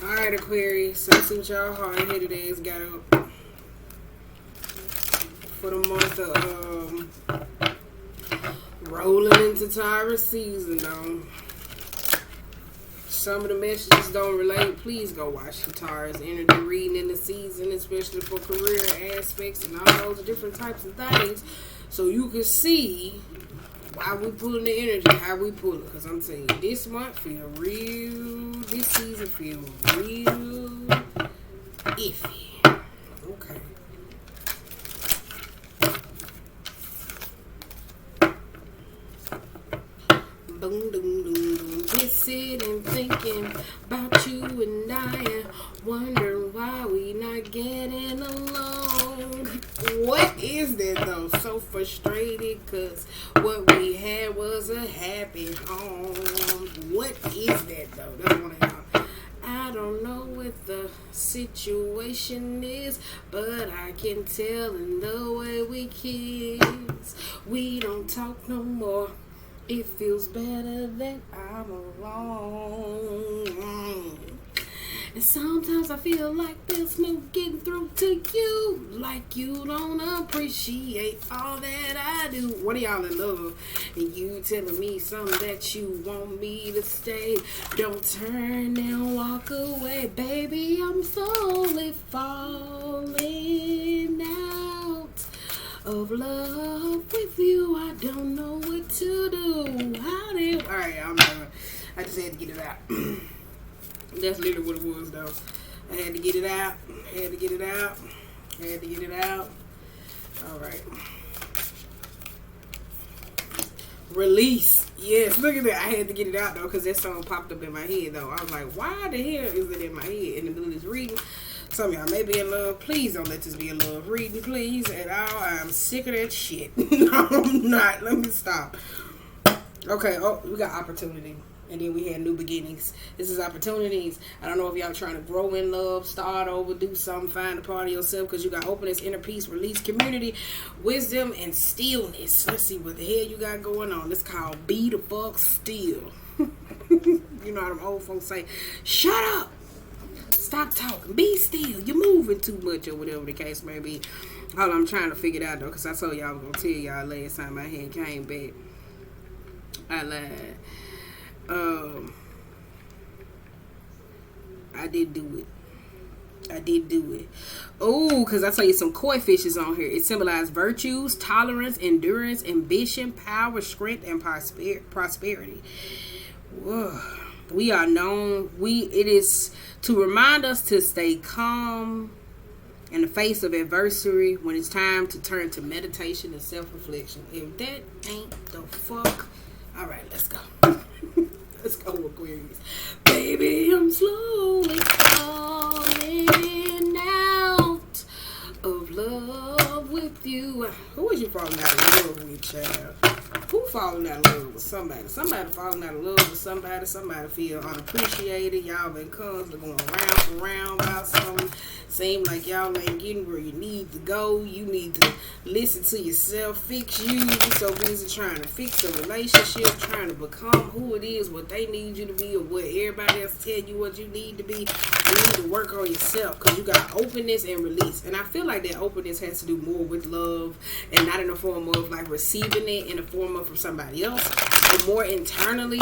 Alright, Aquarius. So let's see what y'all hard here today has got up for the month of rolling into Taurus season, though. Some of the messages don't relate. Please go watch the Taurus energy reading in the season, especially for career aspects and all those different types of things, so you can see why we pulling the energy, how we pull it. Because I'm saying this month feel real, this season feel real iffy. Okay. Boom, boom, boom, boom. Just sitting thinking about you and I, and wondering why we not getting along. What is that though? So frustrated because what we had was a happy home. What is that though? That's one of y'all. I don't know what the situation is, but I can tell in the way we kiss. We don't talk no more. It feels better that I'm alone. And sometimes I feel like there's no getting through to you. Like you don't appreciate all that I do. What are y'all in love? And you telling me something that you want me to stay. Don't turn and walk away. Baby, I'm slowly falling out of love with you. I don't know what to do. Alright, I'm done. I just had to get it out. That's literally what it was, though. I had to get it out. Alright. Release. Yes, look at that. I had to get it out, though, because that song popped up in my head, though. I was like, why the hell is it in my head in the middle of this reading? Some of y'all may be in love. Please don't let this be a love reading, please, at all. I'm sick of that shit. No, I'm not. Let me stop. Okay, we got opportunity. And then we had new beginnings. This is opportunities. I don't know if y'all trying to grow in love, start over, do something, find a part of yourself, because you got openness, inner peace, release, community, wisdom, and stillness. Let's see what the hell you got going on. It's called Be the Fuck Still. You know how them old folks say, shut up. Stop talking. Be still. You're moving too much, or whatever the case may be. Hold on, I'm trying to figure it out, though, because I told y'all I was going to tell y'all last time my head came back. I lied. I did do it. Oh, because I tell you some koi fishes on here. It symbolizes virtues, tolerance, endurance, ambition, power, strength, and prosperity. Whoa. We are known. It is to remind us to stay calm in the face of adversity when it's time to turn to meditation and self-reflection. If that ain't the fuck. All right, let's go. Let's go, Aquarius. Baby, I'm slowly falling out of love with you. Who is you falling out of love with, child? Who falling out of love with somebody? Somebody falling out of love with somebody. Somebody feel unappreciated. Y'all been constantly going round and round about something. Seem like y'all ain't getting where you need to go. You need to listen to yourself. Fix you. You're so busy trying to fix a relationship, trying to become who it is, what they need you to be, or what everybody else tell you what you need to be. You need to work on yourself, because you got openness and release. And I feel like that openness has to do more with love, and not in the form of like receiving it in the form of from somebody else, but more internally.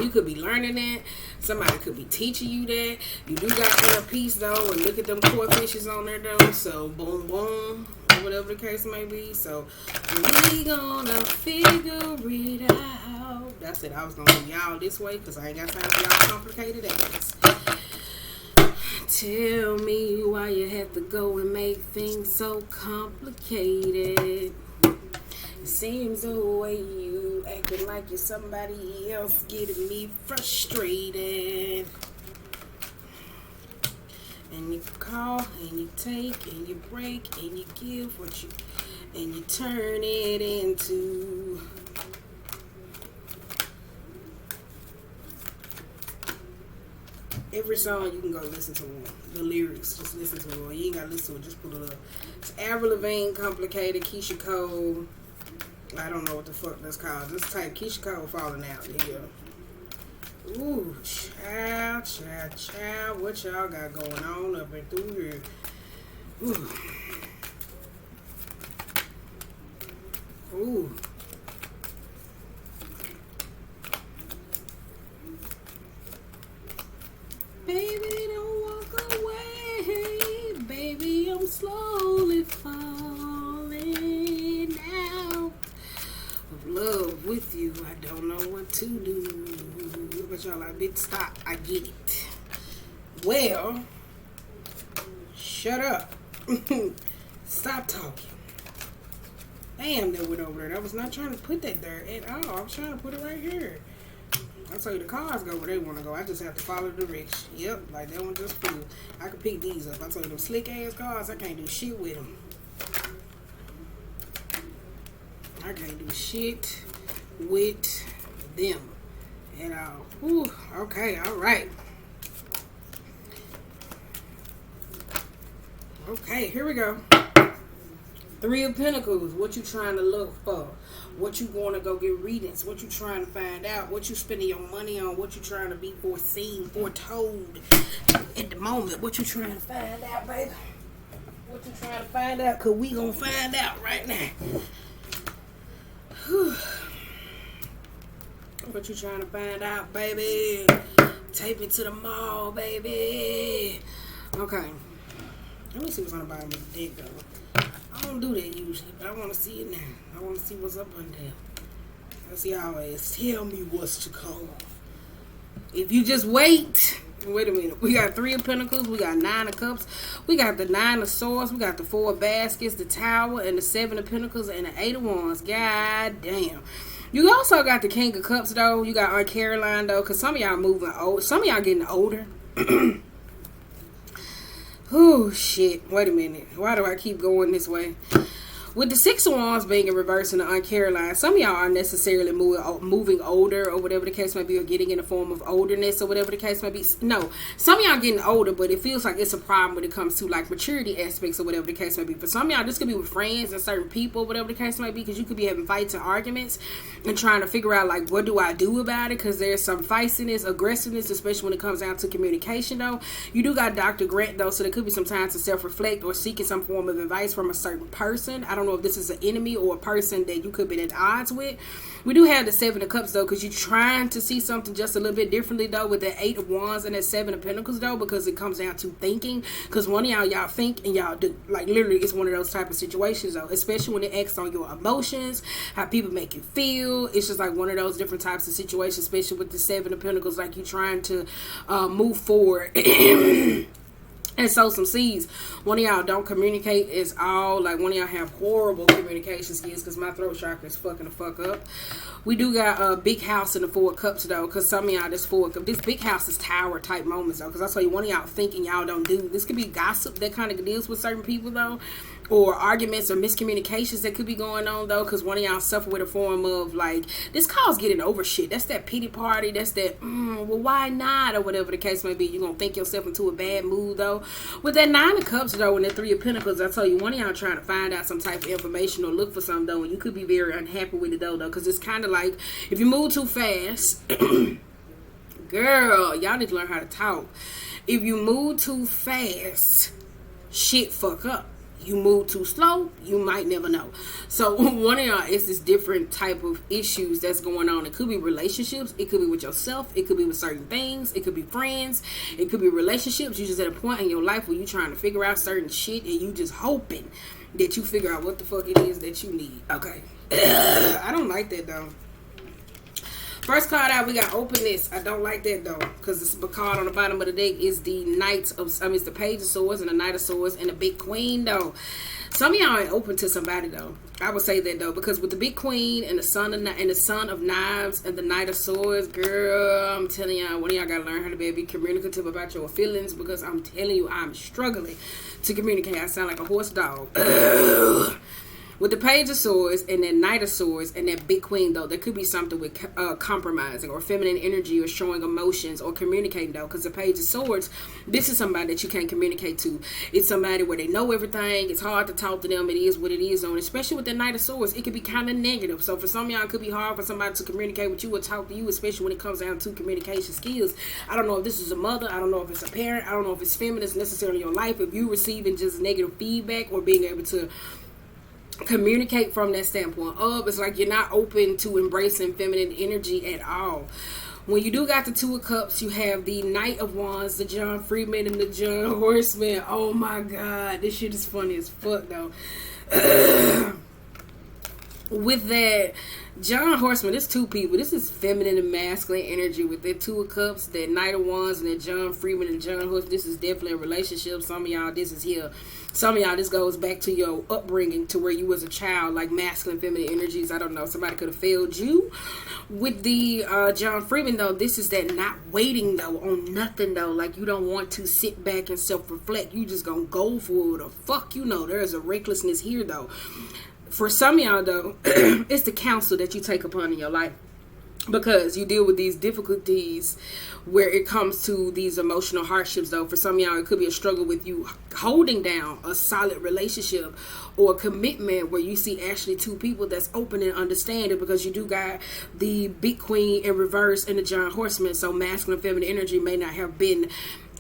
You could be learning that. Somebody could be teaching you that. You do got inner peace, though. And look at them koi fishes on there, though. So, boom, boom. Or whatever the case may be. So, we gonna figure it out. That's it. I was gonna do y'all this way, because I ain't got time for y'all complicated ass. Tell me why you have to go and make things so complicated. It seems the way you acting like you're somebody else, getting me frustrated. And you call and you take and you break and you give what you, and you turn it into. Every song you can go listen to one. The lyrics, just listen to one. You ain't gotta listen to it, just put it up. It's Avril Lavigne, Complicated, Keisha Cole. I don't know what the fuck that's called. Just type Keisha Cole Falling Out. Yeah. Ooh, child. What y'all got going on up and through here? Ooh. Ooh. Baby, don't walk away. Baby, I'm slowly falling out of love with you. I don't know what to do. But y'all like, bitch, stop. I get it. Well, shut up. Stop talking. Damn, that went over there. I was not trying to put that there at all. I was trying to put it right here. I tell you, the cars go where they want to go. I just have to follow the direction. Yep, like that one just flew. I can pick these up. I tell you, them slick ass cars, I can't do shit with them. I can't do shit with them at all. Whew, okay, all right. Okay, here we go. Three of Pentacles. What you trying to look for? What you want to go get readings? What you trying to find out? What you spending your money on? What you trying to be foreseen, foretold at the moment? What you trying to find out, baby? What you trying to find out? Because we going to find out right now. Whew. What you trying to find out, baby? Take me to the mall, baby. Okay. Let me see what's on the bottom of the deck, though. I don't do that usually, but I want to see it now. I want to see what's up under there. As he always tell me what's to come. If you just wait. Wait a minute. We got Three of Pentacles. We got Nine of Cups. We got the Nine of Swords. We got the Four of Baskets, the Tower, and the Seven of Pentacles, and the Eight of Wands. God damn. You also got the King of Cups, though. You got Aunt Caroline, though, because some of y'all moving old. Some of y'all getting older. Oh, shit. Wait a minute. Why do I keep going this way? With the Six of Wands being in reverse in the Aunt Caroline, some of y'all aren't necessarily moving older or whatever the case may be, or getting in a form of olderness or whatever the case may be. No, some of y'all getting older, but it feels like it's a problem when it comes to like maturity aspects or whatever the case may be. For some of y'all, this could be with friends and certain people, whatever the case may be, because you could be having fights and arguments and trying to figure out like, what do I do about it? Because there's some feistiness, aggressiveness, especially when it comes down to communication, though. You do got Dr. Grant, though, so there could be some time to self-reflect or seeking some form of advice from a certain person. I don't know if this is an enemy or a person that you could be at odds with. We do have the Seven of Cups, though, because you're trying to see something just a little bit differently, though, with the Eight of Wands and that Seven of Pentacles, though, because it comes down to thinking. Because one of y'all think and y'all do. Like, literally, it's one of those type of situations, though, especially when it acts on your emotions, how people make you feel. It's just like one of those different types of situations, especially with the Seven of Pentacles, like you're trying to move forward and sow some seeds. One of y'all don't communicate at all. Like, one of y'all have horrible communication skills, because my throat chakra is fucking the fuck up. We do got a big house in the Four of Cups, though, because some of y'all, this big house is tower type moments, though, because I tell you, one of y'all thinking y'all don't do. This could be gossip that kind of deals with certain people, though, or arguments or miscommunications that could be going on, though, because one of y'all suffer with a form of, like, this calls getting over shit. That's that pity party. That's that, well, why not, or whatever the case may be. You're going to think yourself into a bad mood, though. With that Nine of Cups, though, and that Three of Pentacles, I tell you, one of y'all trying to find out some type of information or look for something, though, and you could be very unhappy with it, though, because it's kind of like, if you move too fast, girl, y'all need to learn how to talk. If you move too fast, shit fuck up. You move too slow, you might never know. So one of y'all is this different type of issues that's going on. It could be relationships, it could be with yourself, it could be with certain things, it could be friends, it could be relationships. You just at a point in your life where you trying to figure out certain shit and you just hoping that you figure out what the fuck it is that you need. Okay. I don't like that, though. First card out, we got openness. I don't like that, though, because the card on the bottom of the deck is the it's the Page of Swords and the Knight of Swords and the Big Queen, though. Some of y'all ain't open to somebody, though. I would say that, though, because with the Big Queen and the Son of Knives and the Knight of Swords, girl, I'm telling y'all, one of y'all gotta learn how to be communicative about your feelings, because I'm telling you, I'm struggling to communicate. I sound like a horse dog. With the Page of Swords and that Knight of Swords and that Big Queen, though, there could be something with compromising or feminine energy or showing emotions or communicating, though. Because the Page of Swords, this is somebody that you can't communicate to. It's somebody where they know everything. It's hard to talk to them. It is what it is. And especially with the Knight of Swords, it could be kind of negative. So for some of y'all, it could be hard for somebody to communicate with you or talk to you, especially when it comes down to communication skills. I don't know if this is a mother. I don't know if it's a parent. I don't know if it's feminist necessarily in your life. If you receiving just negative feedback or being able to communicate from that standpoint of, it's like you're not open to embracing feminine energy at all. When you do got the Two of Cups, you have the Knight of Wands, the John Freeman, and the John Horseman. Oh my God, this shit is funny as fuck though. With that John Horseman, there's two people. This is feminine and masculine energy with their Two of Cups, that Knight of Wands, and that John Freeman and John Horseman. This is definitely a relationship. Some of y'all, this is here. Some of y'all, this goes back to your upbringing, to where you was a child, like masculine, feminine energies. I don't know. Somebody could have failed you. With the John Freeman, though, this is that not waiting, though, on nothing, though. Like, you don't want to sit back and self-reflect. You just gonna go for it, or fuck, you know. There is a recklessness here, though. For some of y'all, though, it's the counsel that you take upon in your life. Because you deal with these difficulties where it comes to these emotional hardships, though. For some of y'all, it could be a struggle with you holding down a solid relationship or a commitment where you see actually two people that's open and understanding, because you do got the Big Queen in reverse and the John Horseman. So masculine, feminine energy may not have been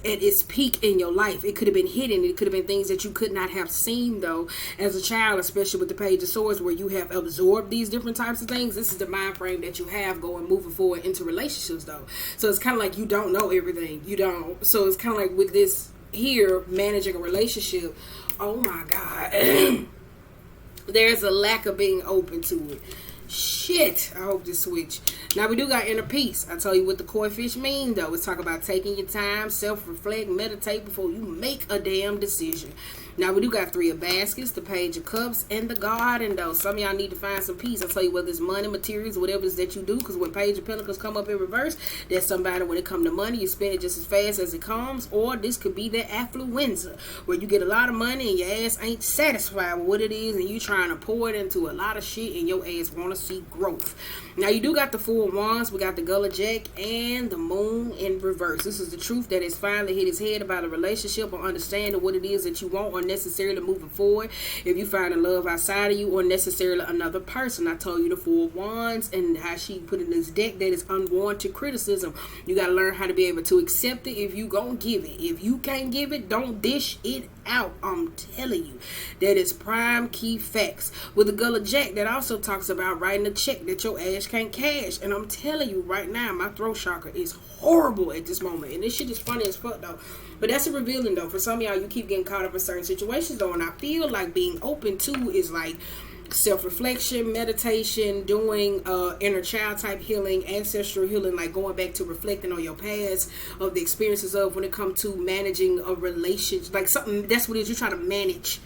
at its peak in your life. It could have been hidden. It could have been things that you could not have seen, though, as a child, especially with the Page of Swords, where you have absorbed these different types of things. This is the mind frame that you have moving forward into relationships, though. So it's kind of like you don't know everything. You don't. So it's kind of like with this here, managing a relationship, oh my God, there's a lack of being open to it. Shit, I hope this switch. Now we do got inner peace. I tell you what the koi fish mean, though. It's talk about taking your time, self-reflect, meditate before you make a damn decision. Now we do got Three of Baskets, the Page of Cups, and the Garden, though. Some of y'all need to find some peace. I tell you, whether it's money, materials, whatever it is that you do, because when Page of Pentacles come up in reverse, that's somebody, when it comes to money, you spend it just as fast as it comes. Or this could be the affluenza, where you get a lot of money and your ass ain't satisfied with what it is, and you trying to pour it into a lot of shit, and your ass want to see growth. Now you do got the Four of Wands, we got the Gullah Jack, and the Moon in reverse. This is the truth that has finally hit his head about a relationship, or understanding what it is that you want, or necessarily moving forward. If you find a love outside of you, or necessarily another person. I told you the Four of Wands and how she put in this deck that is unwarranted criticism. You got to learn how to be able to accept it if you gonna give it. If you can't give it, don't dish it out. I'm telling you, that is prime key facts. With the Gullah Jack, that also talks about writing a check that your ass can't cash. And I'm telling you right now, my throat chakra is horrible at this moment, and this shit is funny as fuck, though. But that's a revealing, though. For some of y'all, you keep getting caught up in certain situations, though, and I feel like being open to is like self-reflection, meditation, doing inner child type healing, ancestral healing, like going back to reflecting on your past, of the experiences of when it comes to managing a relationship, like something, that's what it is, you try to manage.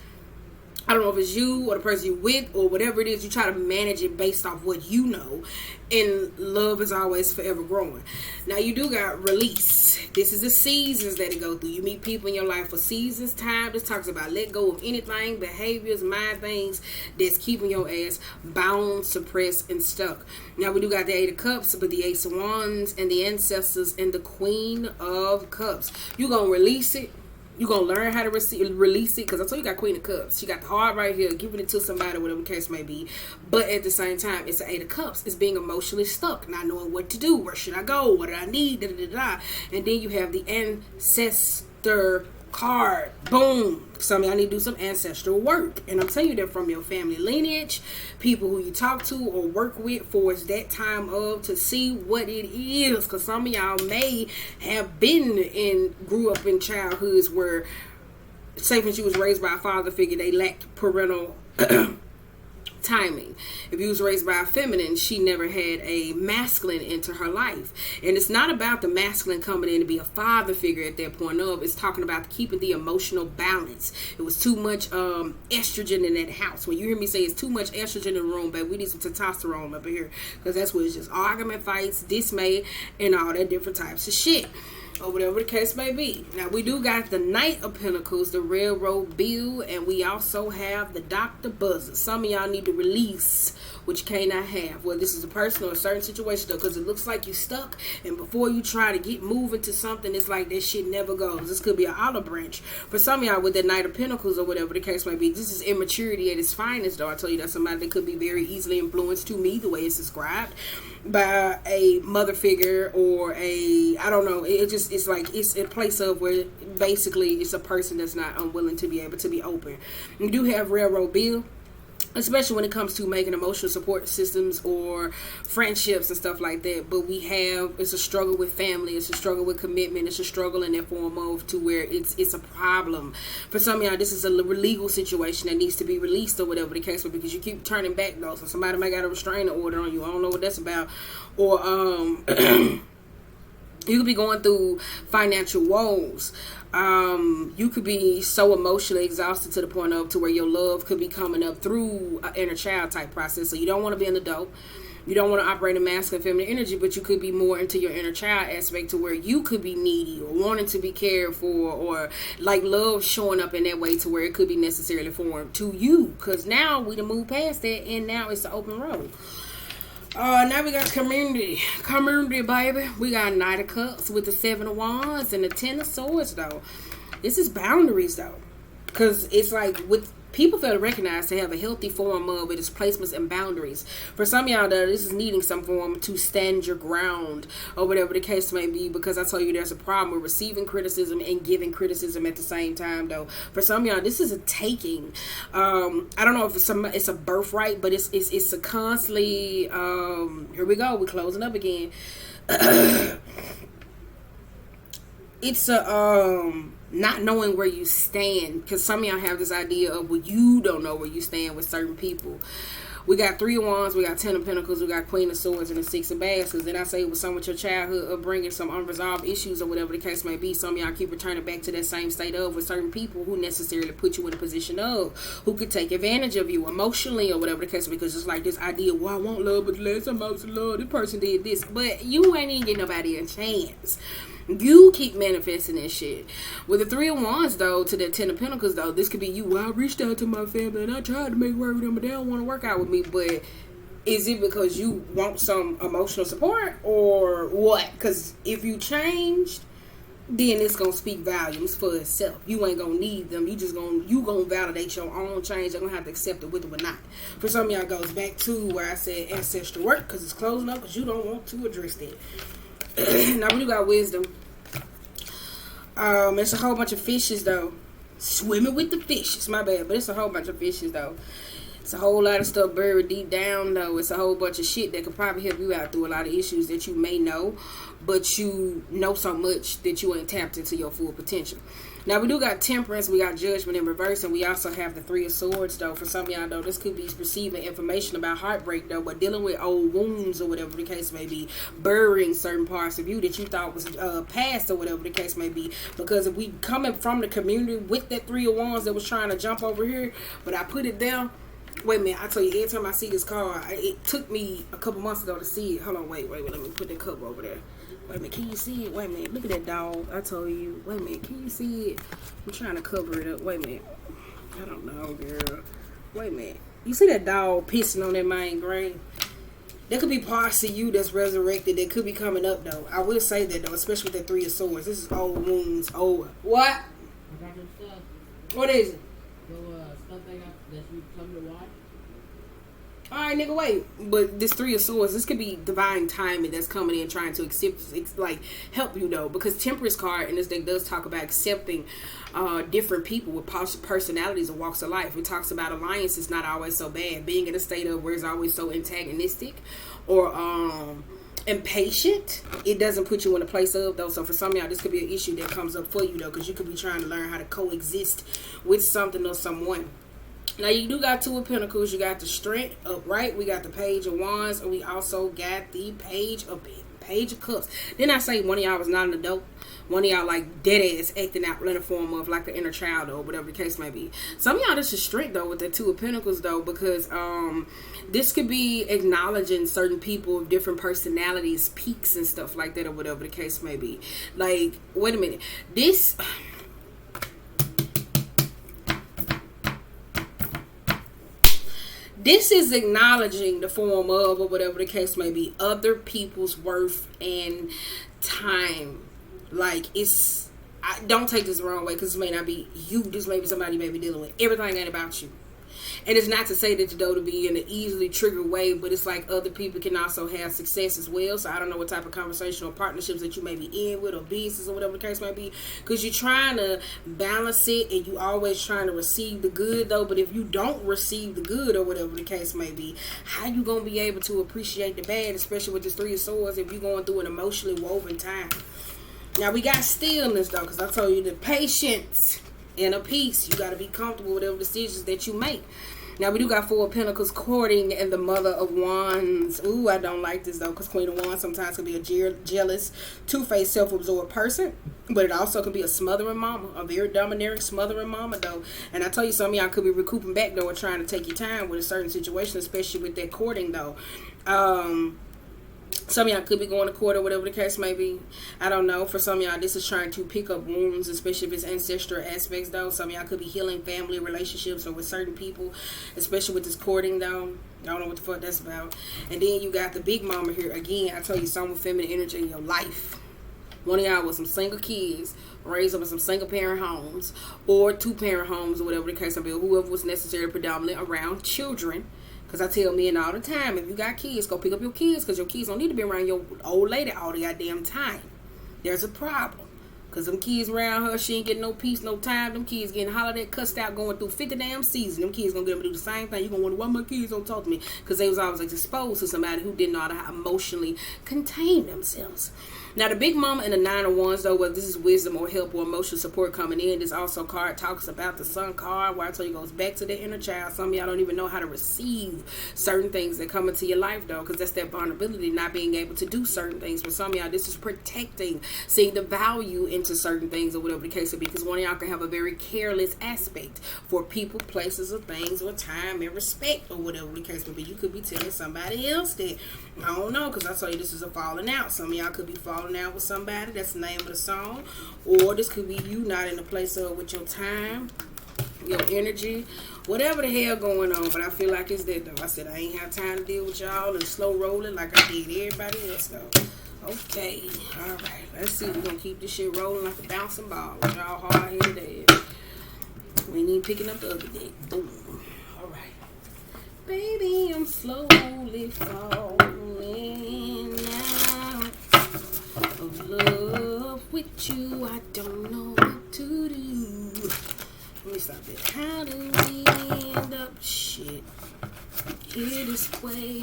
I don't know if it's you or the person you with or whatever it is, you try to manage it based off what you know. And love is always forever growing. Now you do got release. This is the seasons that it go through. You meet people in your life for seasons, time. This talks about let go of anything, behaviors, mind things that's keeping your ass bound, suppressed, and stuck. Now we do got the Eight of Cups, but the Ace of Wands and the Ancestors and the Queen of Cups. You gonna release it. You're going to learn how to release it, because I told you got Queen of Cups. She got the heart right here, giving it to somebody, whatever the case may be. But at the same time, it's the Eight of Cups. It's being emotionally stuck, not knowing what to do. Where should I go? What do I need? Da, da, da, da. And then you have the Ancestor card. Boom. Some of y'all need to do some ancestral work. And I'm telling you that from your family lineage, people who you talk to or work with, for it's that time of to see what it is. Because some of y'all may have been grew up in childhoods where, say when she was raised by a father figure, they lacked parental timing. If you was raised by a feminine, she never had a masculine into her life. And it's not about the masculine coming in to be a father figure at that point of. It's talking about keeping the emotional balance. It was too much estrogen in that house. When you hear me say it's too much estrogen in the room, baby, we need some testosterone up in here, because that's what it's just argument, fights, dismay, and all that different types of shit. or whatever the case may be. Now, we do got the Knight of Pentacles, the Railroad Bill, and we also have the Dr. Buzzer. Some of y'all need to release what you cannot have. Well, this is a personal or a certain situation, though, because it looks like you're stuck, and before you try to get moving to something, it's like that shit never goes. This could be an olive branch. For some of y'all with the Knight of Pentacles or whatever the case may be, this is immaturity at its finest, though. I tell you, that's somebody that could be very easily influenced, to me, the way it's described, by a mother figure or I don't know, it's like it's a place of where basically it's a person that's not unwilling to be able to be open. You do have Railroad Bill, especially when it comes to making emotional support systems or friendships and stuff like that. But it's a struggle with family, it's a struggle with commitment, it's a struggle in that form of to where it's a problem. For some of y'all, this is a legal situation that needs to be released or whatever the case, because you keep turning back though. So somebody might got a restraining order on you. I don't know what that's about. Or you could be going through financial woes. You could be so emotionally exhausted to the point of to where your love could be coming up through an inner child type process. So you don't want to be an adult. You don't want to operate in masculine feminine energy, but you could be more into your inner child aspect to where you could be needy or wanting to be cared for, or like love showing up in that way to where it could be necessarily formed to you. Because now we done moved past that and now it's an open road. Now we got community, baby. We got Knight of Cups with the 7 of Wands and the 10 of Swords, though. This is boundaries, though, because it's like with people fail to recognize to have a healthy form of it is placements and boundaries. For some of y'all, though, this is needing some form to stand your ground or whatever the case may be, because I told you there's a problem with receiving criticism and giving criticism at the same time, though. For some of y'all, this is a taking. I don't know if it's a birthright, but it's a constantly, here we go, we're closing up again. It's a not knowing where you stand, because some of y'all have this idea of, well, you don't know where you stand with certain people. We got 3 of Wands, we got 10 of Pentacles, we got Queen of Swords, and the 6 of Baskets. Then I say with some with your childhood upbringing, some unresolved issues or whatever the case may be, some of y'all keep returning back to that same state of with certain people who necessarily put you in a position of, who could take advantage of you emotionally or whatever the case, because it's like this idea, well, I want love, but the last time I was in love, this person did this, but you ain't even getting nobody a chance. You keep manifesting that shit. With the 3 of Wands, though, to the 10 of Pentacles, though, this could be you. Well, I reached out to my family and I tried to make work with them, but they don't want to work out with me. But is it because you want some emotional support or what? Because if you changed, then it's going to speak volumes for itself. You ain't going to need them. You going to validate your own change. You're going to have to accept it with it or not. For some of y'all, goes back to where I said ancestral work, because it's closing up because you don't want to address that. Now we do got wisdom. It's a whole bunch of fishes, though. Swimming with the fishes. My bad, but it's a whole bunch of fishes, though. It's a whole lot of stuff buried deep down, though. It's a whole bunch of shit that could probably help you out through a lot of issues that you may know, but you know so much that you ain't tapped into your full potential. Now, we do got Temperance, we got Judgment in reverse, and we also have the 3 of Swords, though. For some of y'all, though, this could be receiving information about heartbreak, though, but dealing with old wounds or whatever the case may be, burying certain parts of you that you thought was past or whatever the case may be. Because if we coming from the community with that 3 of Wands that was trying to jump over here, but I put it down. Wait a minute, I tell you, every time I see this card, it took me a couple months ago to see it. Hold on, wait, let me put that cover over there. Wait a minute, can you see it? Wait a minute, look at that dog. I told you. Wait a minute, can you see it? I'm trying to cover it up. Wait a minute. I don't know, girl. Wait a minute. You see that dog pissing on that main grave? There could be parts of you that's resurrected that could be coming up, though. I will say that, though, especially with that 3 of Swords. This is old wounds, old. What? I got some stuff. What is it? Stuff that you come to watch. Alright, nigga, wait. But this 3 of Swords, this could be divine timing that's coming in trying to accept, like, help you, though. Because Temperance card in this deck does talk about accepting different people with personalities and walks of life. It talks about alliances not always so bad. Being in a state of where it's always so antagonistic or impatient, it doesn't put you in a place of, though. So for some of y'all, this could be an issue that comes up for you, though. Because you could be trying to learn how to coexist with something or someone. Now, you do got 2 of Pentacles. You got the Strength upright. We got the Page of Wands. And we also got the Page Page of Cups. Then I say one of y'all was not an adult. One of y'all like dead ass acting out in the form of like an inner child or whatever the case may be. Some of y'all this is strict though with the Two of Pentacles though, because this could be acknowledging certain people of different personalities, peaks and stuff like that or whatever the case may be. Like, wait a minute. This is acknowledging the form of, or whatever the case may be, other people's worth and time. Like, it's, don't take this the wrong way, because this may not be you. This may be somebody you may be dealing with. Everything ain't about you. And it's not to say that you don't be in an easily triggered way, but it's like other people can also have success as well. So I don't know what type of conversation or partnerships that you may be in with, or business or whatever the case may be, because you're trying to balance it and you always trying to receive the good though. But if you don't receive the good or whatever the case may be, how you gonna be able to appreciate the bad, especially with this Three of Swords, if you're going through an emotionally woven time? Now we got stillness though, because I told you the patience and a peace. You got to be comfortable with whatever decisions that you make. Now we do got Four of Pentacles courting and the Mother of Wands. Ooh, I don't like this though, because Queen of Wands sometimes can be a jealous, two-faced, self-absorbed person, but it also can be a smothering mama, a very domineering smothering mama though. And I tell you, some of y'all could be recouping back though, or trying to take your time with a certain situation, especially with that courting though. Some of y'all could be going to court or whatever the case may be. I don't know. For some of y'all, this is trying to pick up wounds, especially if it's ancestral aspects, though. Some of y'all could be healing family relationships or with certain people, especially with this courting, though. I don't know what the fuck that's about. And then you got the Big Mama here. Again, I tell you, some with feminine energy in your life. One of y'all with some single kids, raised up in some single parent homes, or two parent homes, or whatever the case may be, or whoever was necessary predominantly around children. Because I tell men all the time, if you got kids, go pick up your kids, because your kids don't need to be around your old lady all the goddamn time. There's a problem. Because them kids around her, she ain't getting no peace, no time. Them kids getting hollered at, cussed out, going through 50 damn seasons. Them kids gonna get them to do the same thing. You gonna wonder why my kids don't talk to me. Because they was always exposed to somebody who didn't know how to emotionally contain themselves. Now, the Big Mama and the Nine of Wands, though, whether this is wisdom or help or emotional support coming in, this also card talks about the Sun card, where I tell you goes back to the inner child. Some of y'all don't even know how to receive certain things that come into your life, though, because that's that vulnerability, not being able to do certain things. For some of y'all, this is protecting, seeing the value into certain things or whatever the case would be, because one of y'all can have a very careless aspect for people, places, or things, or time and respect, or whatever the case would be. You could be telling somebody else that, I don't know, because I tell you this is a falling out. Some of y'all could be falling out with somebody. That's the name of the song. Or this could be you not in a place of with your time, your energy, whatever the hell going on. But I feel like it's that though. I said I ain't have time to deal with y'all and slow rolling like I did everybody else though. Okay, all right. Let's see. We're gonna keep this shit rolling like a bouncing ball with y'all hard headed ass. We ain't even picking up the other day. Boom. All right, baby, I'm slowly falling out of love with you. I don't know what to do. Let me stop it. How do we end up shit here this way?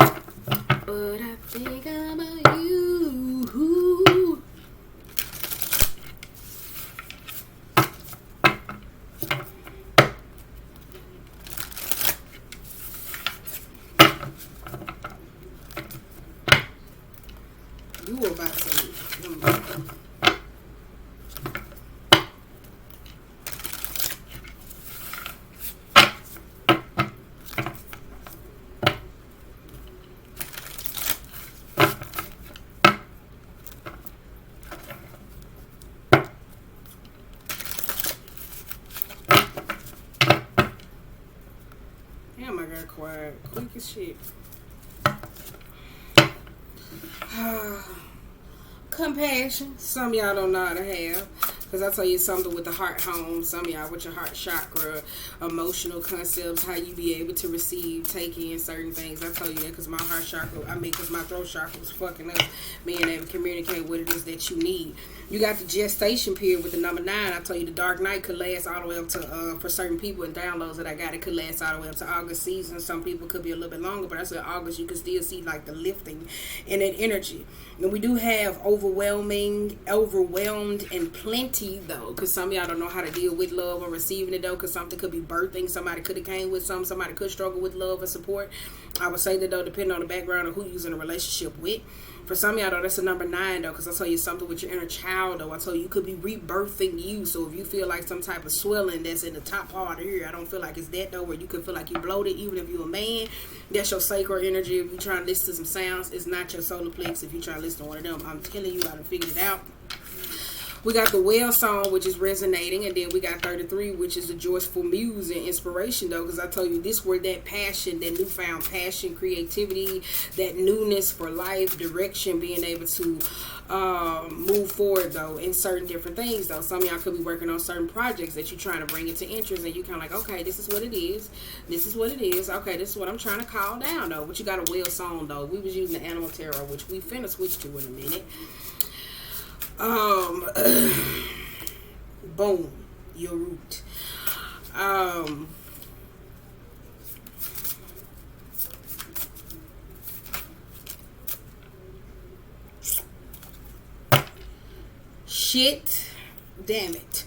But I think about you. You were about to damn, I got quiet quick as shit. Compassion. Some of y'all don't know how to have. Because I tell you something with the heart home. Some of y'all with your heart chakra, emotional concepts, how you be able to receive, take in certain things. I tell you that because my heart chakra, because my throat chakra was fucking up. Being able to communicate what it is that you need. You got the gestation period with the number 9. I tell you the dark night could last all the way up to, for certain people and downloads that I got, it could last all the way up to August season. Some people could be a little bit longer, but I said August, you can still see like the lifting in that energy. And we do have overwhelmed and plenty clarity, though, because some of y'all don't know how to deal with love or receiving it, though, because something could be birthing. Somebody could have came with somebody could struggle with love or support. I would say that, though, depending on the background of who you're in a relationship with. For some of y'all, though, that's a number 9, though, because I tell you something with your inner child, though. I tell you could be rebirthing you. So if you feel like some type of swelling that's in the top part of here, I don't feel like it's that, though, where you could feel like you bloated, even if you're a man. That's your sacral energy. If you're trying to listen to some sounds, it's not your solar plex. If you're trying to listen to one of them, I'm telling you, I done figured it out. We got the whale song, which is resonating, and then we got 33, which is the joyful muse and inspiration, though, because I told you this where that passion, that newfound passion, creativity, that newness for life, direction, being able to move forward, though, in certain different things, though. Some of y'all could be working on certain projects that you're trying to bring into interest, and you kind of like, okay, this is what it is. This is what it is. Okay, this is what I'm trying to call down, though. But you got a whale song, though. We was using the animal tarot, which we finna switch to in a minute. Boom, your root. Shit, damn it.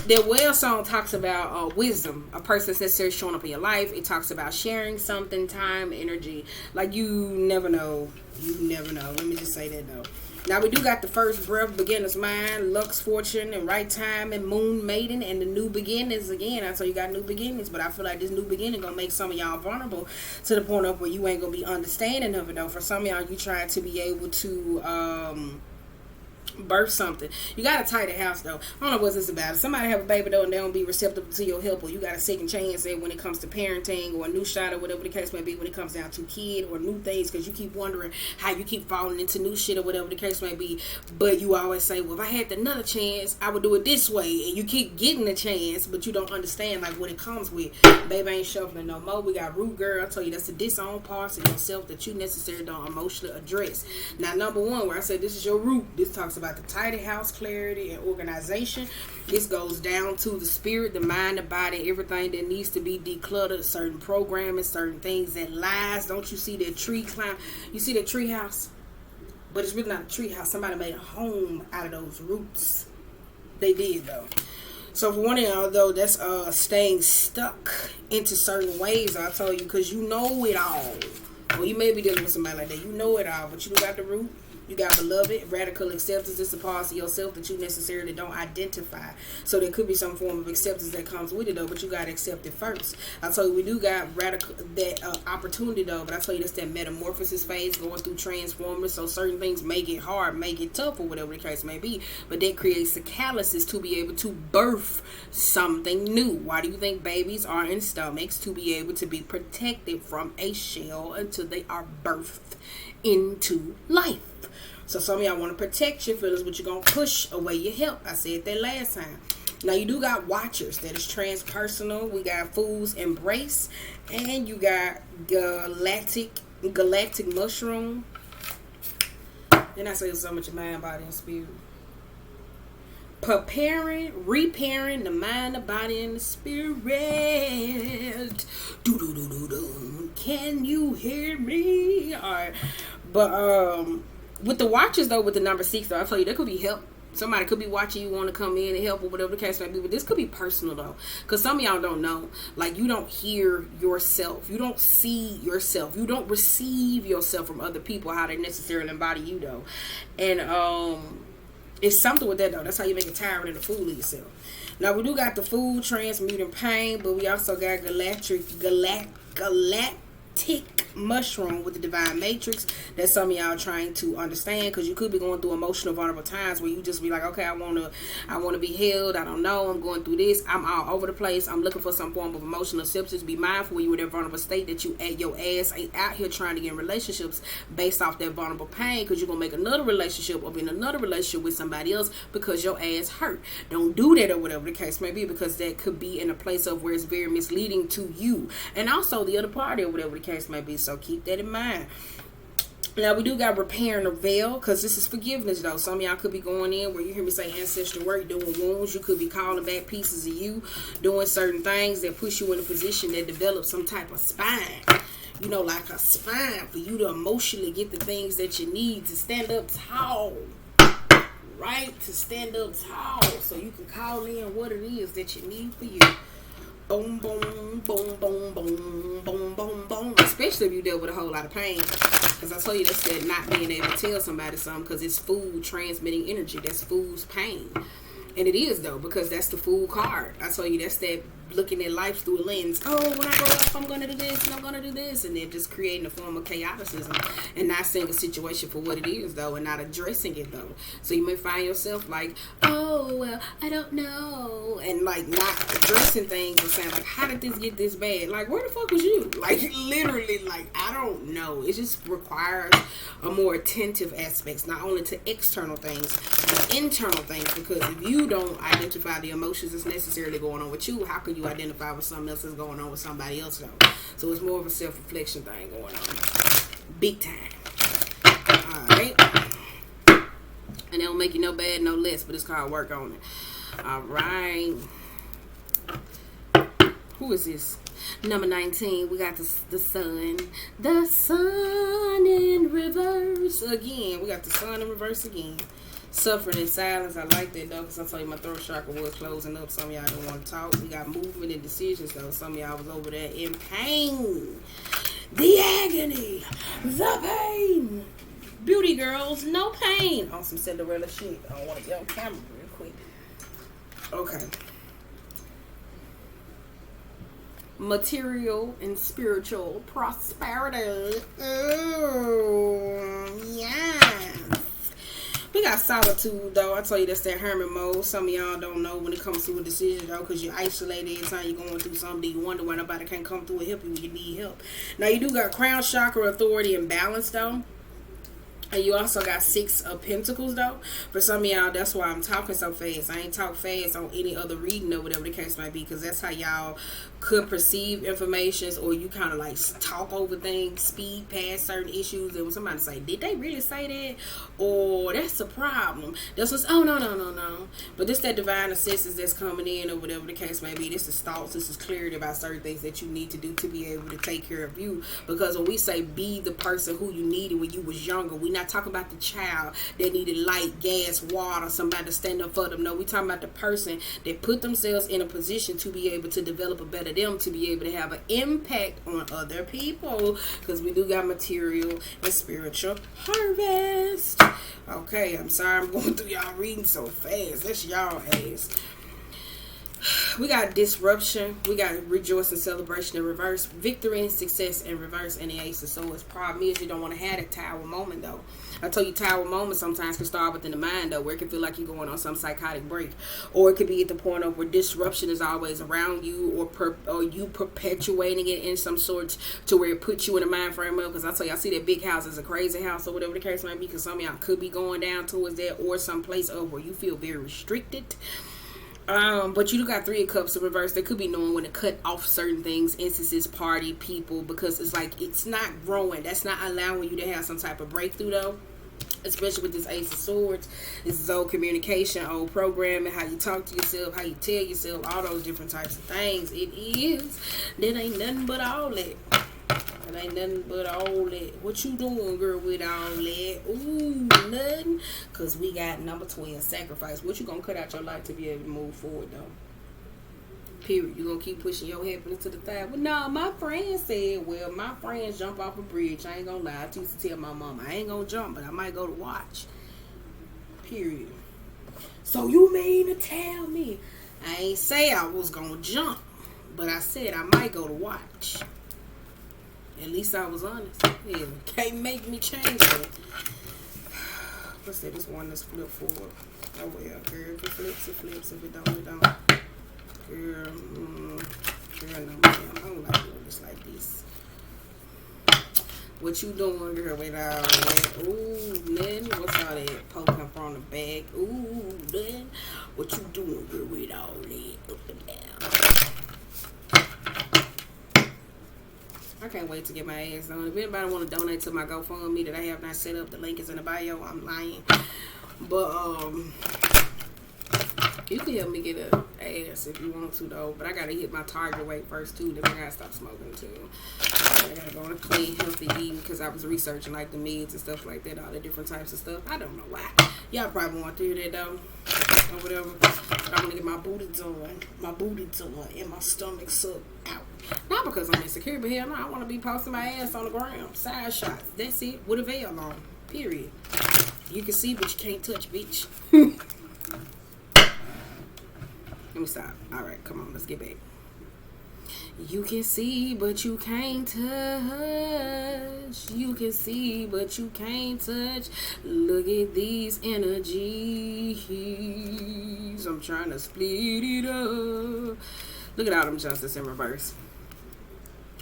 The whale song talks about wisdom, a person that's necessarily showing up in your life. It talks about sharing something, time, energy. Like, you never know. You never know. Let me just say that, though. Now, we do got the first breath, beginner's mind, Lux, fortune, and right time, and moon maiden, and the new beginnings. Again, I tell you got new beginnings, but I feel like this new beginning gonna make some of y'all vulnerable to the point of where you ain't gonna be understanding of it, though. For some of y'all, you trying to be able to birth something. You got a tighter house, though. I don't know what's this about. If somebody have a baby, though, and they don't be receptive to your help, or you got a second chance when it comes to parenting, or a new shot, or whatever the case may be, when it comes down to kid or new things, because you keep wondering how you keep falling into new shit, or whatever the case may be. But you always say, well, if I had another chance, I would do it this way. And you keep getting a chance, but you don't understand like what it comes with. Baby ain't shuffling no more. We got root girl. I tell you, that's the disowned parts of yourself that you necessarily don't emotionally address. Now, number 1, where I say this is your root, this talks about the tidy house, clarity, and organization. This goes down to the spirit, the mind, the body, everything that needs to be decluttered, certain programming, certain things that lies. Don't you see that tree climb? You see that tree house? But it's really not a tree house. Somebody made a home out of those roots. They did, though. So for one of y'all, though, that's staying stuck into certain ways, I told you, because you know it all. Well, you may be dealing with somebody like that. You know it all, but you got the root. You got beloved, radical acceptance. It's a part of yourself that you necessarily don't identify. So there could be some form of acceptance that comes with it, though, but you got to accept it first. I told you we do got radical that opportunity, though, but I tell you that's that metamorphosis phase, going through transforming. So certain things may get hard, may get tough, or whatever the case may be, but that creates the calluses to be able to birth something new. Why do you think babies are in stomachs? To be able to be protected from a shell until they are birthed into life. So some of y'all want to protect your feelings, but you're going to push away your help. I said that last time. Now, you do got watchers. That is transpersonal. We got Fool's Embrace. And you got Galactic Mushroom. Then I say so much of mind, body, and spirit. Repairing the mind, the body, and the spirit. Do. Can you hear me? All right. But, with the watchers, though, with the number 6, though, I tell you, there could be help. Somebody could be watching you, want to come in and help, or whatever the case may be. But this could be personal, though, because some of y'all don't know. Like, you don't hear yourself. You don't see yourself. You don't receive yourself from other people, how they necessarily embody you, though. And it's something with that, though. That's how you make a tyrant and a fool of yourself. Now, we do got the fool, transmuting pain, but we also got galactic mushroom with the divine matrix. That some of y'all trying to understand, because you could be going through emotional vulnerable times where you just be like, okay, I want to be healed. I don't know, I'm going through this, I'm all over the place, I'm looking for some form of emotional acceptance. Be mindful when you're in that vulnerable state that you at your ass ain't out here trying to get in relationships based off that vulnerable pain, because you're gonna make another relationship or be in another relationship with somebody else because your ass hurt. Don't do that, or whatever the case may be, because that could be in a place of where it's very misleading to you and also the other party, or whatever the case may be. So keep that in mind. Now, we do got repairing the veil, because this is forgiveness, though. Some of y'all could be going in where you hear me say ancestral work, doing wounds. You could be calling back pieces of you, doing certain things that push you in a position that develops some type of spine. You know, like a spine for you to emotionally get the things that you need to stand up tall. right to stand up tall so you can call in what it is that you need for you. Boom, boom, boom, boom, boom, boom, boom, boom. Especially if you deal with a whole lot of pain. Because I told you that's that not being able to tell somebody something because it's food transmitting energy. That's food's pain. And it is, though, because that's the food card. I told you that's that looking at life through a lens. Oh, when I grow up, I'm going to do this and I'm going to do this. And then just creating a form of chaoticism and not seeing a situation for what it is, though, and not addressing it, though. So you may find yourself like, oh, well, I don't know. And, like, not addressing things and saying, like, how did this get this bad? Like, where the fuck was you? Like, literally, like, I don't know. It just requires a more attentive aspects, not only to external things, but internal things. Because if you don't identify the emotions that's necessarily going on with you, how can you identify what something else is going on with somebody else, though? So it's more of a self-reflection thing going on. Big time. Alright. And it don't make you no bad, no less, but it's called work on it. Alright. Who is this? Number 19, we got the sun. The sun in reverse again. We got the sun in reverse again. Suffering in silence. I like that, though, because I told you my throat chakra was closing up. Some of y'all don't want to talk. We got movement and decisions, though. Some of y'all was over there in pain. The agony. The pain. Beauty girls, no pain. On some Cinderella shit. I don't want to get on camera real quick. Okay. Material and spiritual prosperity. Oh, yes. We got solitude, though. I told you that's that hermit mode. Some of y'all don't know when it comes to a decision, though, because you're isolated every time you're going through something. You wonder why nobody can come through and help you when you need help. Now, you do got crown chakra, authority, and balance, though. And you also got 6 of Pentacles, though. For some of y'all, that's why I'm talking so fast. I ain't talk fast on any other reading or whatever the case might be, because that's how y'all could perceive information, or you kind of like talk over things, speed past certain issues, and when somebody say, did they really say that? Or that's a problem. That's what's, oh, no. But this that divine assistance that's coming in, or whatever the case may be. This is thoughts, this is clarity about certain things that you need to do to be able to take care of you. Because when we say be the person who you needed when you was younger, we not talking about the child that needed light, gas, water, somebody to stand up for them. No, we talking about the person that put themselves in a position to be able to develop a better them, to be able to have an impact on other people, because we do got material and spiritual harvest. Okay, I'm sorry I'm going through y'all reading so fast. That's y'all ass. We got disruption. We got rejoicing, celebration in reverse, victory and success in reverse, and the Ace of Swords. Problem is you don't want to have that tower moment, though. I told you tower moment sometimes can start within the mind, though, where it can feel like you're going on some psychotic break, or it could be at the point of where disruption is always around you, or you perpetuating it in some sorts to where it puts you in a mind frame of. Because I tell you, I see that big house as a crazy house, or whatever the case might be, because some of y'all could be going down towards that, or some place of where you feel very restricted. But you do got 3 of Cups in reverse. They could be knowing when to cut off certain things, instances, party, people, because it's like it's not growing. That's not allowing you to have some type of breakthrough, though. Especially with this Ace of Swords. This is old communication, old programming, how you talk to yourself, how you tell yourself, all those different types of things. It is. That ain't nothing but all that. It ain't nothing but all that. What you doing, girl, with all that? Ooh, nothing. Because we got number 12, sacrifice. What you going to cut out your life to be able to move forward, though? Period. You going to keep pushing your happiness to the side? Well, no, my friend said, well, my friends jump off a bridge. I ain't going to lie. I used to tell my mama, I ain't going to jump, but I might go to watch. Period. So you mean to tell me? I ain't say I was going to jump, but I said I might go to watch. At least I was honest. Yeah, can't make me change that. Let's say this one that's flip forward. Oh well, girl, if it flips, it flips. If it don't, it don't. Girl, girl, no, man, I don't like doing this like this. What you doing, girl, with all that? Ooh, man, what's all that poking from the back? Ooh, man, what you doing, girl, with all that? Up and down. I can't wait to get my ass on. If anybody want to donate to my GoFundMe that I have not set up, the link is in the bio. I'm lying. But, you can help me get a ass if you want to though. But I gotta hit my target weight first too. Then I gotta stop smoking too. I gotta go on a clean, healthy eating because I was researching like the meds and stuff like that, all the different types of stuff. I don't know why. Y'all probably want to hear that though, or whatever. But I'm gonna get my booty done, and my stomach sucked out. Not because I'm insecure, but hell no, I want to be posting my ass on the ground, side shots. That's it, with a veil on. Period. You can see, but you can't touch, bitch. Let me stop. All right, come on, let's get back. You can see, but you can't touch. You can see, but you can't touch. Look at these energies. I'm trying to split it up. Look at all them justice in reverse.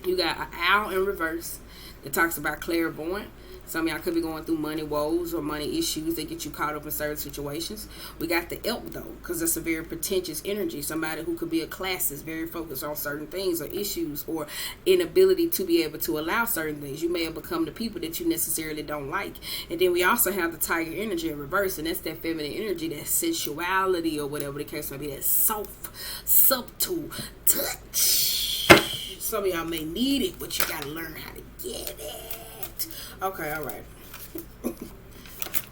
You got an owl in reverse that talks about clairvoyant. Some of y'all could be going through money woes or money issues that get you caught up in certain situations. We got the elk though, because that's a very pretentious energy. Somebody who could be a classist, very focused on certain things or issues or inability to be able to allow certain things. You may have become the people that you necessarily don't like. And then we also have the tiger energy in reverse, and that's that feminine energy, that sensuality or whatever the case may be, that soft, subtle touch. Some of y'all may need it, but you gotta learn how to get it. Okay, all right.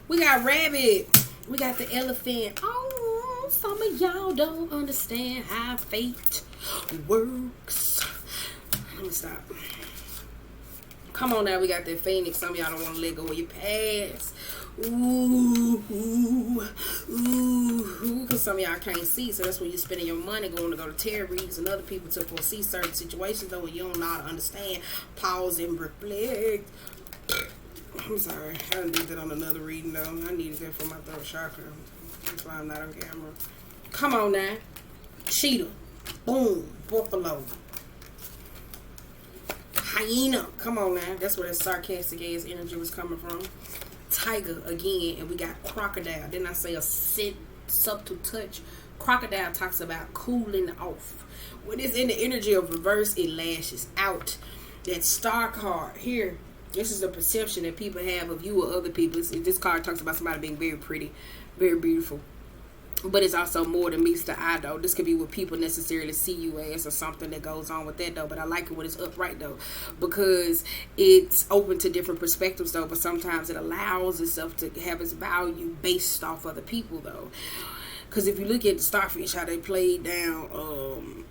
We got rabbit. We got the elephant. Oh, some of y'all don't understand how fate works. Let me stop. Come on now, we got that phoenix. Some of y'all don't want to let go of your past. Ooh, because some of y'all can't see, so that's when you're spending your money going to go to tarot readings and other people to foresee certain situations, though, when you don't know how to understand. Pause and reflect. I'm sorry, I done did that on another reading though. I needed that for my throat chakra. That's why I'm not on camera. Come on now. Cheetah. Boom. Buffalo. Hyena. Come on now. That's where that sarcastic ass energy was coming from. Tiger again. And we got crocodile. Didn't I say a subtle touch? Crocodile talks about cooling off. When it's in the energy of reverse, it lashes out. That star card here. This is the perception that people have of you or other people. This card talks about somebody being very pretty, very beautiful. But it's also more than meets the eye, though. This could be what people necessarily see you as or something that goes on with that, though. But I like it when it's upright, though, because it's open to different perspectives, though. But sometimes it allows itself to have its value based off other people, though. Because if you look at the starfish, how they played down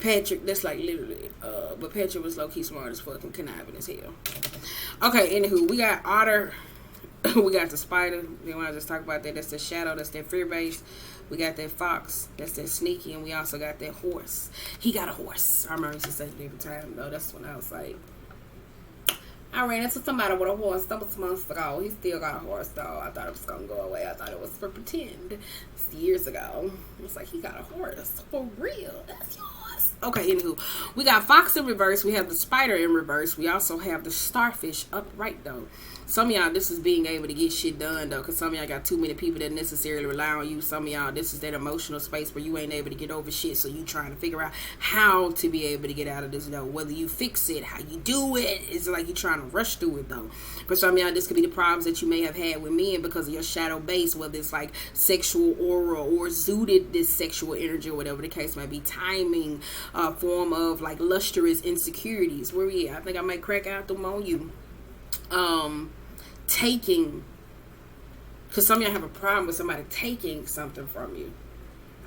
Patrick, that's like literally, but Patrick was low-key smart as fuck and conniving as hell. Okay, anywho, we got otter, we got the spider, you want to just talk about that, that's the shadow, that's that fear-based, we got that fox, that's that sneaky, and we also got that horse. He got a horse. I remember she said it every time, though. That's when I was like, I ran into somebody with a horse a couple months ago. He still got a horse, though. I thought it was going to go away. I thought it was for pretend. It's years ago. It's like, he got a horse. For real. That's yours. Okay, anywho. We got fox in reverse. We have the spider in reverse. We also have the starfish upright, though. Some of y'all, this is being able to get shit done, though, because some of y'all got too many people that necessarily rely on you. Some of y'all, this is that emotional space where you ain't able to get over shit, so you trying to figure out how to be able to get out of this, though. Whether you fix it, how you do it, it's like you trying to rush through it, though. For some of y'all, this could be the problems that you may have had with men because of your shadow base, whether it's like sexual aura or zooted this sexual energy or whatever the case might be. Timing, form of like lustrous insecurities. Where we at? I think I might crack out them on you. Taking, because some of y'all have a problem with somebody taking something from you.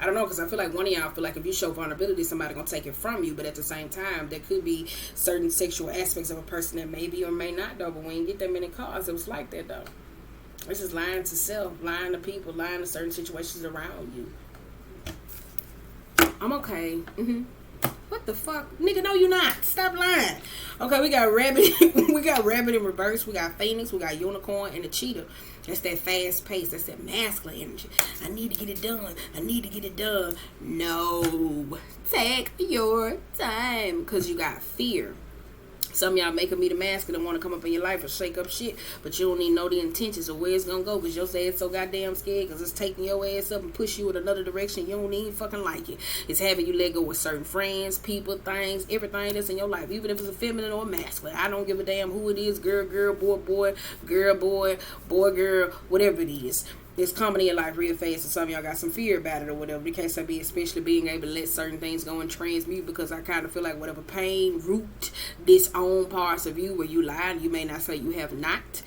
I don't know, because I feel like one of y'all feel like if you show vulnerability, somebody gonna take it from you. But at the same time, there could be certain sexual aspects of a person that maybe or may not, though. But when you get that many cards, it was like that, though. This is lying to self, lying to people, lying to certain situations around you. I'm okay. What the fuck? Nigga, no you not. Stop lying. Okay, we got rabbit. We got rabbit in reverse. We got phoenix. We got unicorn and a cheetah. That's that fast pace. That's that masculine energy. I need to get it done. I need to get it done. No. Take your time. Because you got fear. Some of y'all making me the masculine and want to come up in your life and shake up shit, but you don't even know the intentions of where it's gonna go because your ass so goddamn scared because it's taking your ass up and push you in another direction. You don't even fucking like it. It's having you let go with certain friends, people, things, everything that's in your life, even if it's a feminine or a masculine. I don't give a damn who it is, girl, boy, girl, boy, girl, whatever it is. It's coming in your life real fast, and some of y'all got some fear about it or whatever the case may be, especially being able to let certain things go and transmute, because I kind of feel like whatever pain, root, disown parts of you where you lied, you may not say you have not,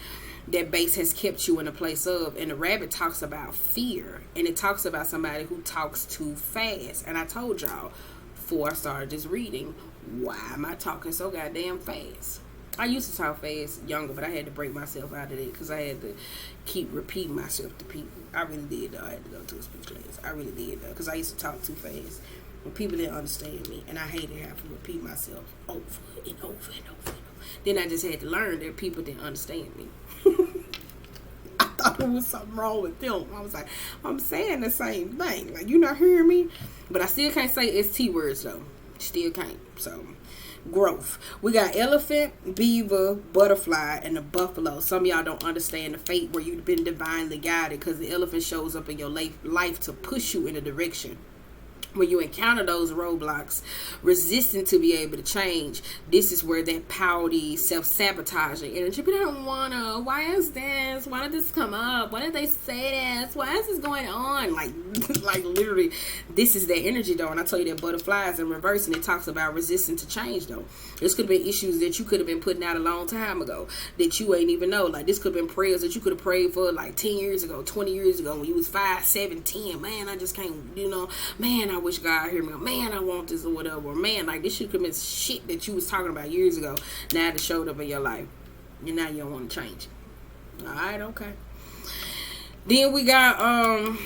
that base has kept you in a place of. And the rabbit talks about fear, and it talks about somebody who talks too fast. And I told y'all before I started this reading, why am I talking so goddamn fast? I used to talk fast younger, but I had to break myself out of it because I had to keep repeating myself to people. I really did, though. I had to go to a speech class. I really did, though, because I used to talk too fast. When people didn't understand me, and I hated having to repeat myself over and over and over and over. Then I just had to learn that people didn't understand me. I thought there was something wrong with them. I was like, I'm saying the same thing. Like, you not hearing me? But I still can't say ST words, though. Still can't. So, growth. We got elephant, beaver, butterfly, and the buffalo. Some of y'all don't understand the fate where you've been divinely guided, because the elephant shows up in your life to push you in a direction. When you encounter those roadblocks, resistant to be able to change, this is where that pouty, self-sabotaging energy, but I don't wanna, why is this, why did this come up, why did they say this, why is this going on, like literally, this is that energy, though. And I tell you that butterfly is in reverse, and it talks about resisting to change, though. This could have been issues that you could have been putting out a long time ago that you ain't even know. Like, this could have been prayers that you could have prayed for like 10 years ago, 20 years ago, when you was 5, 7, 10. Man, I just can't, man, I wish God hear me. Man, I want this or whatever. Or, man, like, this should have been shit that you was talking about years ago. Now it showed up in your life. And now you don't want to change it. Alright, okay. Then we got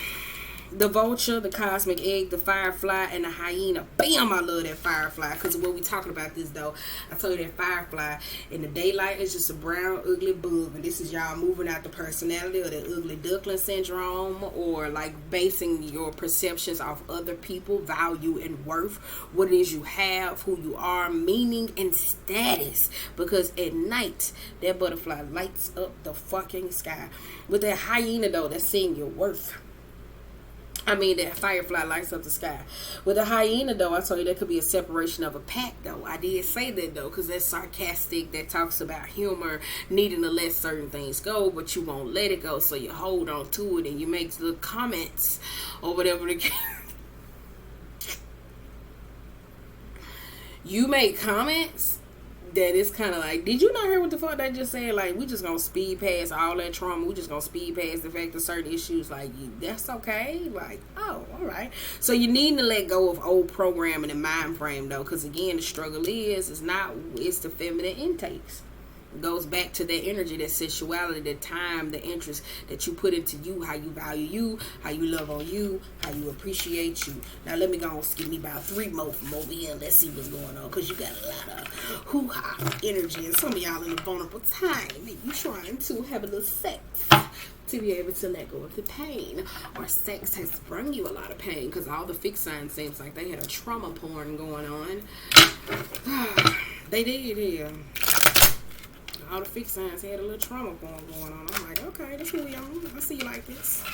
the vulture, the cosmic egg, the firefly, and the hyena. Bam! I love that firefly. Because when we talking about this, though, I told you that firefly in the daylight is just a brown, ugly bug. And this is y'all moving out the personality, or the ugly duckling syndrome, or like basing your perceptions off other people, value and worth, what it is you have, who you are, meaning and status. Because at night, that butterfly lights up the fucking sky. With that hyena, though, that's seeing your worth. That firefly lights up the sky. With a hyena, though, I told you there could be a separation of a pack, though. I did say that, though, because that's sarcastic. That talks about humor, needing to let certain things go, but you won't let it go, so you hold on to it, and you make little comments or whatever the case. You make comments that it's kind of like, did you not hear what the fuck they just said? Like, we just gonna speed past all that trauma. We just gonna speed past the fact that certain issues, like, that's okay. Like, oh, all right. So you need to let go of old programming and mind frame, though, because again, the struggle it's the feminine intakes. It goes back to that energy, that sexuality, that time, the interest that you put into you, how you value you, how you love on you, how you appreciate you. Now let me go and give me about 3 more from over here. Let's see what's going on, because you got a lot of hoo-ha energy, and some of y'all in a vulnerable time that you trying to have a little sex to be able to let go of the pain, or sex has brought you a lot of pain, because all the fixed signs seems like they had a trauma porn going on. They did, yeah. All the fixed signs had a little trauma porn going on. I'm like, okay, that's who we on. I see you like this.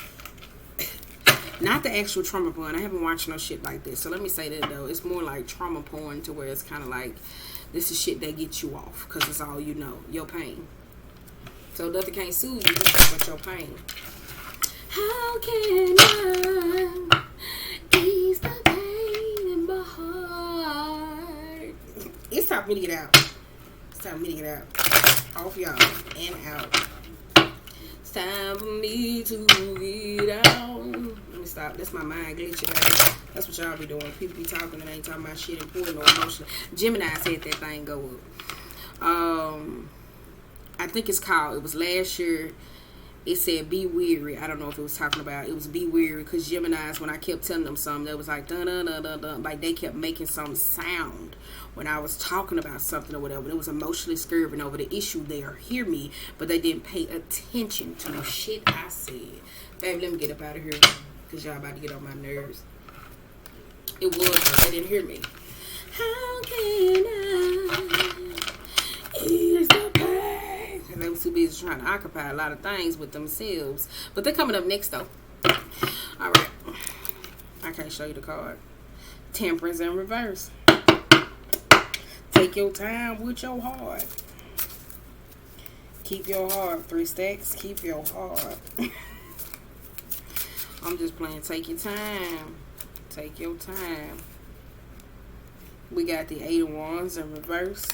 Not the actual trauma porn. I haven't watched no shit like this. So let me say that, though. It's more like trauma porn, to where it's kind of like, this is shit that gets you off, because it's all you know. Your pain. So nothing can't soothe you but your pain. How can I ease the pain in my heart? It's time for me to get out. It's time for me to get out. Off y'all and out. It's time for me to get out. Let me stop. That's my mind glitching out. That's what y'all be doing. People be talking and ain't talking about shit important or emotional. Gemini said that thing go up. I think it's called, it was last year, it said be weary. I don't know if it was talking about, it was be weary, because Geminis, when I kept telling them something, they was like dun dun dun dun dun, like they kept making some sound when I was talking about something or whatever. It was emotionally scurving over the issue there. Hear me, but they didn't pay attention to the shit I said. Baby, let me get up out of here, because y'all about to get on my nerves. It was, but they didn't hear me. How can I ease the pain? And they was too busy trying to occupy a lot of things with themselves. But they're coming up next, though. Alright. I can't show you the card. Temperance in reverse. Take your time with your heart. Keep your heart. 3 stacks. Keep your heart. I'm just playing. Take your time. Take your time. We got the 8 of Wands in reverse.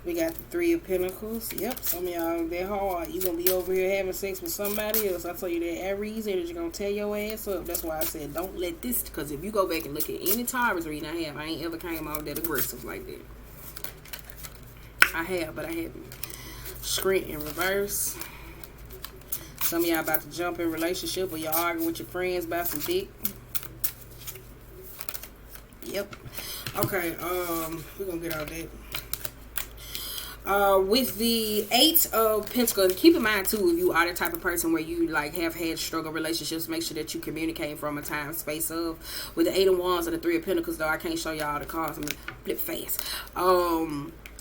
We got the 3 of Pentacles. Yep, some of y'all, they're hard. You gonna be over here having sex with somebody else. I tell you that Aries energy gonna tear your ass up. That's why I said don't let this, because if you go back and look at any Taurus reading I have, I ain't ever came out that aggressive like that. I have, but I haven't. Screen in reverse. Some of y'all about to jump in relationship, or y'all arguing with your friends about some dick. Yep. Okay, we're gonna get out that. With the 8 of Pentacles, keep in mind too, if you are the type of person where you like have had struggle relationships, make sure that you communicate from a time space of. With the 8 of Wands and the 3 of Pentacles, though, I can't show y'all the cards. I'm gonna flip fast.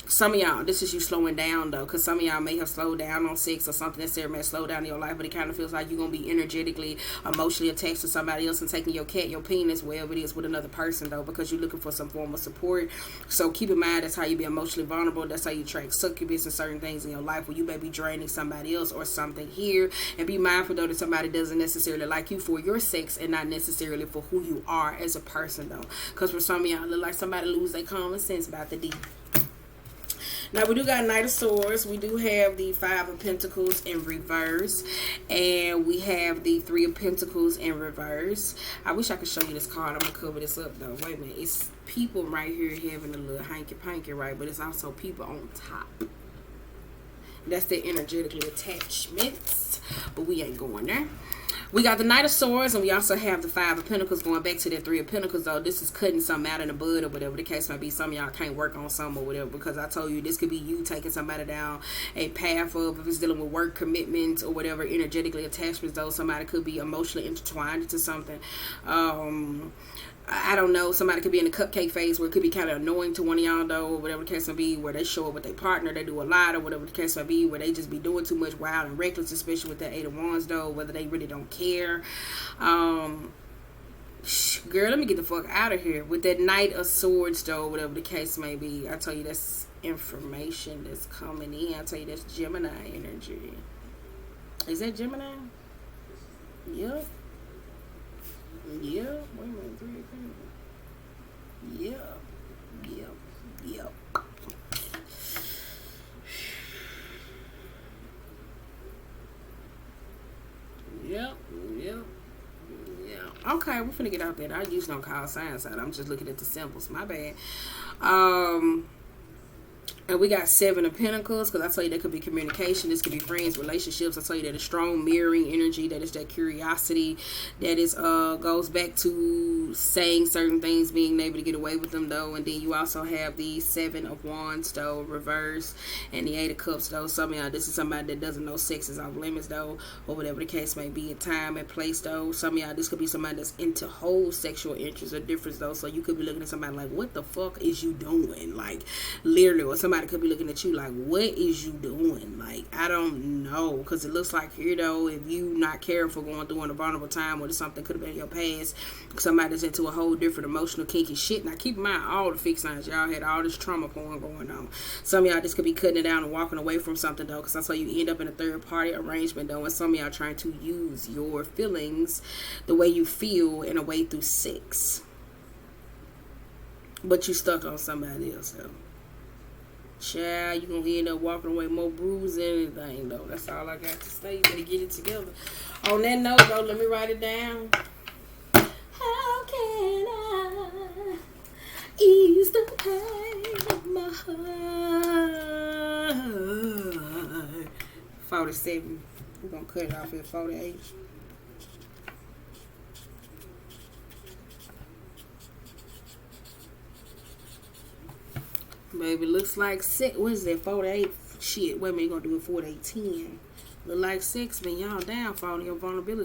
Some of y'all, this is you slowing down though, because some of y'all may have slowed down on sex or something necessarily may have slowed down in your life, but it kind of feels like you're going to be energetically, emotionally attached to somebody else and taking your cat, your penis, wherever it is with another person though, because you're looking for some form of support. So keep in mind, that's how you be emotionally vulnerable. That's how you attract succubus and certain things in your life where you may be draining somebody else or something here. And be mindful though that somebody doesn't necessarily like you for your sex and not necessarily for who you are as a person though, because for some of y'all, it look like somebody lose their common sense about the D. Now, we do got Knight of Swords. We do have the 5 of Pentacles in reverse. And we have the 3 of Pentacles in reverse. I wish I could show you this card. I'm going to cover this up, though. Wait a minute. It's people right here having a little hanky-panky, right? But it's also people on top. That's their energetically attachments. But we ain't going there. We got the Knight of Swords, and we also have the 5 of Pentacles going back to that 3 of Pentacles, though. This is cutting something out in the bud or whatever the case might be. Some of y'all can't work on something or whatever, because I told you this could be you taking somebody down a path of, if it's dealing with work commitments or whatever, energetically attachments, though. Somebody could be emotionally intertwined into something. I don't know, somebody could be in the cupcake phase where it could be kind of annoying to one of y'all though, or whatever the case may be, where they show up with their partner, they do a lot, or whatever the case may be, where they just be doing too much wild and reckless, especially with that 8 of Wands though, whether they really don't care. Girl, let me get the fuck out of here. With that Knight of Swords though, whatever the case may be, I tell you that's information that's coming in. I tell you that's Gemini energy. Is that Gemini? Yep. Yeah, wait a minute, 3 of Pentacles. Yep. Okay, we're finna get out there. I usually don't call signs out. I'm just looking at the symbols. My bad. And we got 7 of Pentacles, because I tell you that could be communication. This could be friends, relationships. I tell you that a strong mirroring energy. That is that curiosity. That is goes back to saying certain things, being able to get away with them though. And then you also have the 7 of Wands though, reverse, and the 8 of Cups though. Some of y'all, this is somebody that doesn't know sex is off limits though, or whatever the case may be, at time and place though. Some of y'all, this could be somebody that's into whole sexual interest or difference though. So you could be looking at somebody like, what the fuck is you doing? Like, literally, or somebody could be looking at you like, what is you doing? Like, I don't know, because it looks like here though, if you not careful going through in a vulnerable time, or something could have been in your past, somebody's into a whole different emotional kinky shit. Now keep in mind, all the fixed signs, y'all had all this trauma porn going on. Some of y'all just could be cutting it down and walking away from something though, because that's how you end up in a third party arrangement though. And some of y'all trying to use your feelings, the way you feel, in a way through sex, but you stuck on somebody else though. Child, you gonna end up walking away more bruised than anything though. That's all I got to say. You better get it together. On that note though, let me write it down. How can I ease the pain of my heart? 47. We're gonna cut it off at 48. Baby, looks like 6. What is that? 48? Shit, wait a minute, you gonna do it 48-10. Look like 6, man. Y'all down for all your vulnerability.